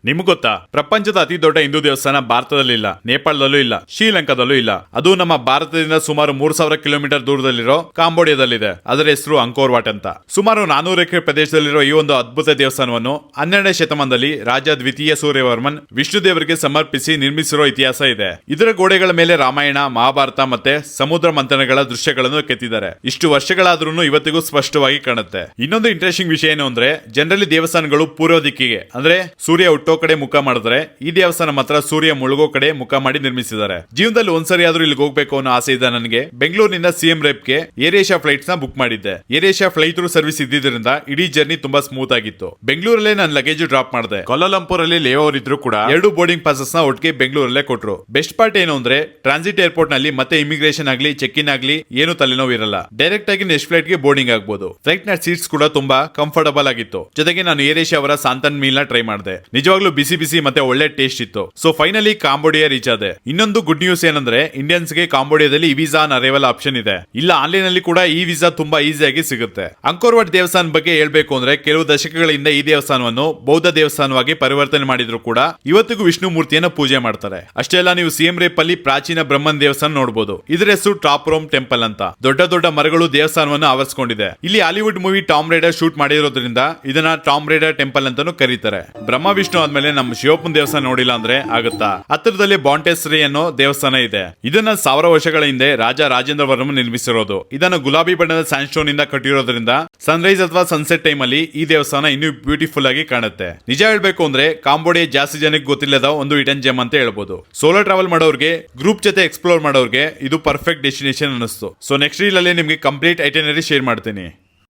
ನಿಮ್ಗೆ ಗೊತ್ತಾ, ಪ್ರಪಂಚದ ಅತಿ ದೊಡ್ಡ ಹಿಂದೂ ದೇವಸ್ಥಾನ ಭಾರತದಲ್ಲಿಲ್ಲ, ನೇಪಾಳದಲ್ಲೂ ಇಲ್ಲ, ಶ್ರೀಲಂಕಾದಲ್ಲೂ ಇಲ್ಲ. ಅದು ನಮ್ಮ ಭಾರತದಿಂದ ಸುಮಾರು 3000 ಕಿಲೋಮೀಟರ್ ದೂರದಲ್ಲಿರೋ ಕಾಂಬೋಡಿಯಾದಲ್ಲಿದೆ. ಅದರ ಹೆಸರು ಅಂಕೋರ್ ವಾಟ್ ಅಂತ. ಸುಮಾರು 400 ಎಕರೆ ಪ್ರದೇಶದಲ್ಲಿರೋ ಈ ಒಂದು ಅದ್ಭುತ ದೇವಸ್ಥಾನವನ್ನು 12ನೇ ಶತಮಾನದಲ್ಲಿ ರಾಜ ದ್ವಿತೀಯ ಸೂರ್ಯವರ್ಮನ್ ವಿಷ್ಣು ದೇವರಿಗೆ ಸಮರ್ಪಿಸಿ ನಿರ್ಮಿಸಿರೋ ಇತಿಹಾಸ ಇದೆ. ಇದರ ಗೋಡೆಗಳ ಮೇಲೆ ರಾಮಾಯಣ, ಮಹಾಭಾರತ ಮತ್ತೆ ಸಮುದ್ರ ಮಂಥನಗಳ ದೃಶ್ಯಗಳನ್ನು ಕೆತ್ತಿದ್ದಾರೆ. ಇಷ್ಟು ವರ್ಷಗಳಾದ್ರೂ ಇವತ್ತಿಗೂ ಸ್ಪಷ್ಟವಾಗಿ ಕಾಣುತ್ತೆ. ಇನ್ನೊಂದು ಇಂಟ್ರೆಸ್ಟಿಂಗ್ ವಿಷಯ ಏನು ಅಂದ್ರೆ, ಜನರಲಿ ದೇವಸ್ಥಾನಗಳು ಪೂರ್ವ ದಿಕ್ಕಿಗೆ ಅಂದ್ರೆ ಸೂರ್ಯ ಹುಟ್ಟೋ ಕಡೆ ಮುಖ ಮಾಡಿದ್ರೆ, ಈ ದೇವಸ್ಥಾನ ಮಾತ್ರ ಸೂರ್ಯ ಮುಳುಗೋ ಕಡೆ ಮುಖ ಮಾಡಿ ನಿರ್ಮಿಸಿದ್ದಾರೆ. ಜೀವನದಲ್ಲಿ ಒಂದ್ಸರಿ ಆದ್ರೂ ಇಲ್ಲಿಗೆ ಹೋಗ್ಬೇಕು ಅನ್ನೋ ಆಸೆ ಇದೆ ನನಗೆ. ಬೆಂಗಳೂರಿನಿಂದ ಸಿಎಂ ರೇಪ್ಗೆ ಏರ್ ಏಷ್ಯಾ ಫ್ಲೈಟ್ಸ್ ನ ಬುಕ್ ಮಾಡಿದ್ದೆ. AirAsia fly through service ಇದ್ದಿದ್ರಿಂದ ಇಡೀ ಜರ್ನಿ ತುಂಬಾ ಸ್ಮೂತ್ ಆಗಿತ್ತು. ಬೆಂಗಳೂರಲ್ಲೇ ನನ್ನ ಲಗೇಜ್ ಡ್ರಾಪ್ ಮಾಡಿದೆ. ಕೊಲಾಲಂಪುರ್ ಅಲ್ಲಿ ಲೇಓವರ್ ಇದ್ರು ಕೂಡ 2 ಬೋರ್ಡಿಂಗ್ ಪಾಸಸ್ ನ ಒಟ್ಟಿಗೆ ಬೆಂಗಳೂರಲ್ಲೇ ಕೊಟ್ರು. ಬೆಸ್ಟ್ ಪಾರ್ಟ್ ಏನು ಅಂದ್ರೆ, ಟ್ರಾನ್ಸಿಟ್ ಏರ್ಪೋರ್ಟ್ ನಲ್ಲಿ ಮತ್ತೆ ಇಮಿಗ್ರೇಷನ್ ಆಗ್ಲಿ ಚೆಕ್ ಇನ್ ಆಗ್ಲಿ ಏನು ತಲೆನೋವು ಇರಲ್ಲ. ಡೈರೆಕ್ಟ್ ಆಗಿ ನೆಕ್ಸ್ಟ್ ಫ್ಲೈಟ್ ಗೆ ಬೋರ್ಡಿಂಗ್ ಆಗಬಹುದು. ಫ್ಲೈಟ್ ನ ಸೀಟ್ಸ್ ಕೂಡ ತುಂಬಾ ಕಂಫರ್ಟಬಲ್ ಆಗಿತ್ತು. ಜೊತೆಗೆ ನಾನು ಏರ್ ಏಷ್ಯಾ ಅವರ ಸಾಂತನ್ ಮೀಲ್ ನ ಟ್ರೈ ಮಾಡಿದೆ. ನಿಜವಾಗ್ಲೂ ಬಿಸಿ ಬಿಸಿ ಮತ್ತೆ ಒಳ್ಳೆ ಟೇಸ್ಟ್ ಇತ್ತು. ಸೊ ಫೈನಲಿ ಕಾಂಬೋಡಿಯಾ ರೀಚ್ ಆದೆ. ಇನ್ನೊಂದು ಗುಡ್ ನ್ಯೂಸ್ ಏನಂದ್ರೆ, ಇಂಡಿಯನ್ಸ್ ಗೆ ಕಾಂಬೋಡಿಯಾದಲ್ಲಿ ಈ ವೀಸಾ ಆನ್ ಅರೈವಲ್ ಆಪ್ಷನ್ ಇದೆ. ಇಲ್ಲ ಆನ್ಲೈನ್ ಅಲ್ಲಿ ಕೂಡ ಈ ವೀಸಾ ತುಂಬಾ ಈಸಿಯಾಗಿ ಸಿಗುತ್ತೆ. ಅಂಕೋರ್ ವಾಟ್ ದೇವಸ್ಥಾನ ಬಗ್ಗೆ ಹೇಳ್ಬೇಕು ಅಂದ್ರೆ, ಕೆಲವು ದಶಕಗಳಿಂದ ಈ ದೇವಸ್ಥಾನವನ್ನು ಬೌದ್ಧ ದೇವಸ್ಥಾನವಾಗಿ ಪರಿವರ್ತನೆ ಮಾಡಿದ್ರು ಕೂಡ ಇವತ್ತಿಗೂ ವಿಷ್ಣು ಮೂರ್ತಿಯನ್ನ ಪೂಜೆ ಮಾಡ್ತಾರೆ. ಅಷ್ಟೇ ಅಲ್ಲ, ನೀವು ಸಿಎಂ ರೇಪ್ ಅಲ್ಲಿ ಪ್ರಾಚೀನ ಬ್ರಹ್ಮನ್ ದೇವಸ್ಥಾನ ನೋಡಬಹುದು. ಇದರ ಹೆಸರು ಟಾಪ್ ರೋಮ್ ಟೆಂಪಲ್ ಅಂತ. ದೊಡ್ಡ ದೊಡ್ಡ ಮರಗಳು ದೇವಸ್ಥಾನವನ್ನು ಆವರಿಸಿಕೊಂಡಿದೆ. ಇಲ್ಲಿ Hollywood movie Tomb Raider shoot ಮಾಡಿರೋದ್ರಿಂದ ಇದನ್ನ ಟಾಮ್ ರೈಡರ್ ಟೆಂಪಲ್ ಅಂತಾನೂ ಕರೀತಾರೆ. ಬ್ರಹ್ಮ ವಿಷ್ಣು ಆದ್ಮೇಲೆ ನಮ್ಮ ಶಿವಪ್ಪನ ದೇವಸ್ಥಾನ ನೋಡಿಲ್ಲ ಅಂದ್ರೆ ಆಗುತ್ತಾ? ಹತ್ತಿರದಲ್ಲಿ ಬಾಂಟೆಸ್ರಿ ಅನ್ನೋ ದೇವಸ್ಥಾನ ಇದೆ. ಇದನ್ನ 1000 ವರ್ಷಗಳ ಹಿಂದೆ ರಾಜ ರಾಜೇಂದ್ರ ವರ್ಮನ್ ನಿರ್ಮಿಸಿರೋದು. ಇದನ್ನು ಗುಲಾಬಿ ಬಣ್ಣದ ಸ್ಯಾಂಡ್ ಸ್ಟೋನ್ ಇಂದ ಕಟ್ಟಿರೋದ್ರಿಂದ ಸನ್ರೈಸ್ ಅಥವಾ ಸನ್ಸೆಟ್ ಟೈಮ್ ಅಲ್ಲಿ ಈ ದೇವಸ್ಥಾನ ಇನ್ನೂ ಬ್ಯೂಟಿಫುಲ್ ಆಗಿ ಕಾಣುತ್ತೆ. ನಿಜ ಹೇಳ್ಬೇಕು ಅಂದ್ರೆ, ಕಾಂಬೋಡಿಯಾ ಜಾಸ್ತಿ ಜನಕ್ಕೆ ಗೊತ್ತಿಲ್ಲದ ಒಂದು ಹಿಡನ್ ಜೆಮ್ ಅಂತ ಹೇಳ್ಬೋದು. ಸೋಲೋ ಟ್ರಾವೆಲ್ ಮಾಡೋರ್ಗೆ, ಗ್ರೂಪ್ ಜೊತೆ ಎಕ್ಸ್ಪ್ಲೋರ್ ಮಾಡೋರ್ಗೆ ಇದು ಪರ್ಫೆಕ್ಟ್ ಡೆಸ್ಟಿನೇಷನ್ ಅನಿಸ್ತು. ಸೊ ನೆಕ್ಸ್ಟ್ ರೀಲ್ ಅಲ್ಲಿ ನಿಮ್ಗೆ ಕಂಪ್ಲೀಟ್ ಐಟನರಿ ಶೇರ್ ಮಾಡ್ತೀನಿ.